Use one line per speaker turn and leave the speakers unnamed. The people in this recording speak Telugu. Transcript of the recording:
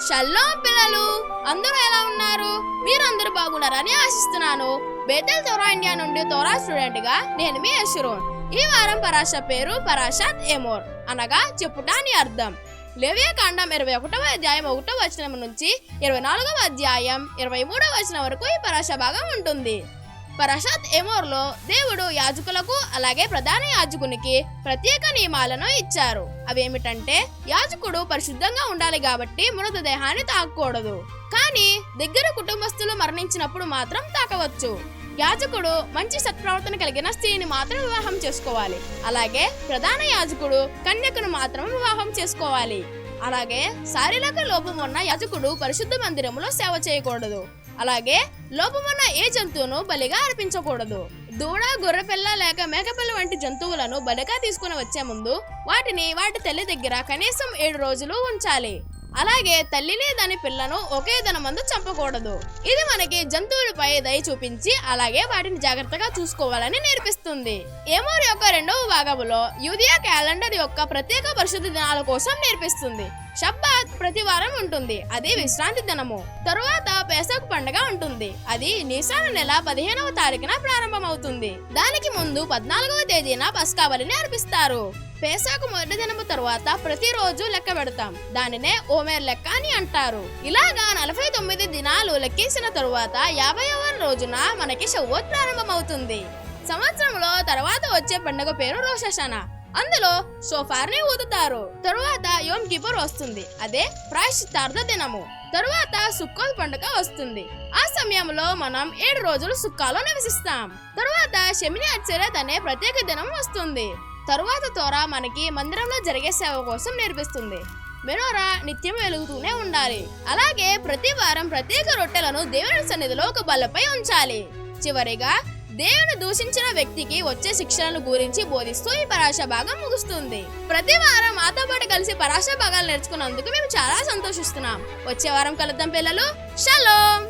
షల్లోం పిల్లలు, అందరూ ఎలా ఉన్నారు? మీరందరూ బాగున్నారని ఆశిస్తున్నాను. బేతెల్ తోరా ఇండియా నుండి తోరా స్టూడెంట్ గా నేను మీ యశ్రూన్. ఈ వారం పరాశ పేరు పరాషత్ ఎమోర్, అనగా చెప్పుట అని అర్థం. లేవియాకాండం 21వ అధ్యాయం 1వ వచనం నుంచి 24వ అధ్యాయం 23వ వచనం వరకు ఈ పరాశ భాగం ఉంటుంది. పరాషత్ ఎమోర్లో దేవుడు యాజకులకు అలాగే ప్రధాన యాజకునికి ప్రత్యేక నియమాలను ఇచ్చారు. అవేమిటంటే, యాజకుడు పరిశుద్ధంగా ఉండాలి కాబట్టి మృతదేహాన్ని తాకకూడదు, కానీ దగ్గర కుటుంబస్తులు మరణించినప్పుడు మాత్రం తాకవచ్చు. యాజకుడు మంచి సత్ప్రవర్తన కలిగిన స్త్రీని మాత్రం వివాహం చేసుకోవాలి. అలాగే ప్రధాన యాజకుడు కన్యకను మాత్రం వివాహం చేసుకోవాలి. అలాగే శారీరక లోపం ఉన్న యాజకుడు పరిశుద్ధ మందిరంలో సేవ చేయకూడదు. అలాగే లోపమున్న ఏ జంతువును బలిగా అర్పించకూడదు. దూడ, గొర్రెపిల్ల లేక మేకపిల్ల వంటి జంతువులను బలిగా తీసుకుని వచ్చే ముందు వాటిని వాటి తల్లి దగ్గర కనీసం 7 రోజులు ఉంచాలి. అలాగే తల్లిని దాని పిల్లను ఒకే దినమందు చంపకూడదు. ఇది మనకి జంతువులపై దయ చూపించి అలాగే వాటిని జాగ్రత్తగా చూసుకోవాలని నేర్పిస్తుంది. ఎమోర్ యొక్క 2వ భాగంలో యూదియా క్యాలెండర్ యొక్క ప్రత్యేక పరిశుద్ధ దినాల కోసం నేర్పిస్తుంది. షబ్బాత్ ప్రతి వారం ఉంటుంది, అది విశ్రాంతి దినము. తరువాత పేసకు పండుగ ఉంటుంది, అది నిసాను నెల 15వ తారీఖున ప్రారంభమవుతుంది. దానికి ముందు 14వ తేదీన పస్కా బలిని అర్పిస్తారు. పేసాకు మొదటి దినము తరువాత ప్రతిరోజు లెక్క పెడతాం, దానినే ఓమేర్ లెక్క అని అంటారు. ఇలాగా 49 దినాలు లెక్కేసిన తరువాత 50వ రోజున మనకి షవ్వోత్ ప్రారంభమవుతుంది. సంవత్సరంలో తర్వాత వచ్చే పండుగ పేరు రోష్ హషానా. అందులో షోఫార్ని ఊదుతారు. తరువాత యోమ్ కిపుర్ వస్తుంది, అదే ప్రాయశ్చిత్తార్థ దినము. తరువాత సుక్కోత్ పండుగ వస్తుంది. ఆ సమయంలో మనం 7 రోజులు సుక్కాలో నివసిస్తాం. తరువాత షెమిని అత్సెరెత్ అనే ప్రత్యేక దినం వస్తుంది. తరువాత తోరా మనకి మందిరంలో జరిగే సేవ కోసం నేర్పిస్తుంది. మెనోరా నిత్యం వెలుగుతూనే ఉండాలి. అలాగే ప్రతి వారం ప్రత్యేక రొట్టెలను దేవుని సన్నిధిలో ఒక బల్లపై ఉంచాలి. చివరిగా దేవుని దూషించిన వ్యక్తికి వచ్చే శిక్షలను గురించి బోధిస్తూ ఈ పరాశ భాగం ముగుస్తుంది. ప్రతి వారం మాతో పాటు కలిసి పరాశ భాగాలు నేర్చుకున్నందుకు మేము చాలా సంతోషిస్తున్నాం. వచ్చే వారం కలుద్దాం పిల్లలు. షలోం.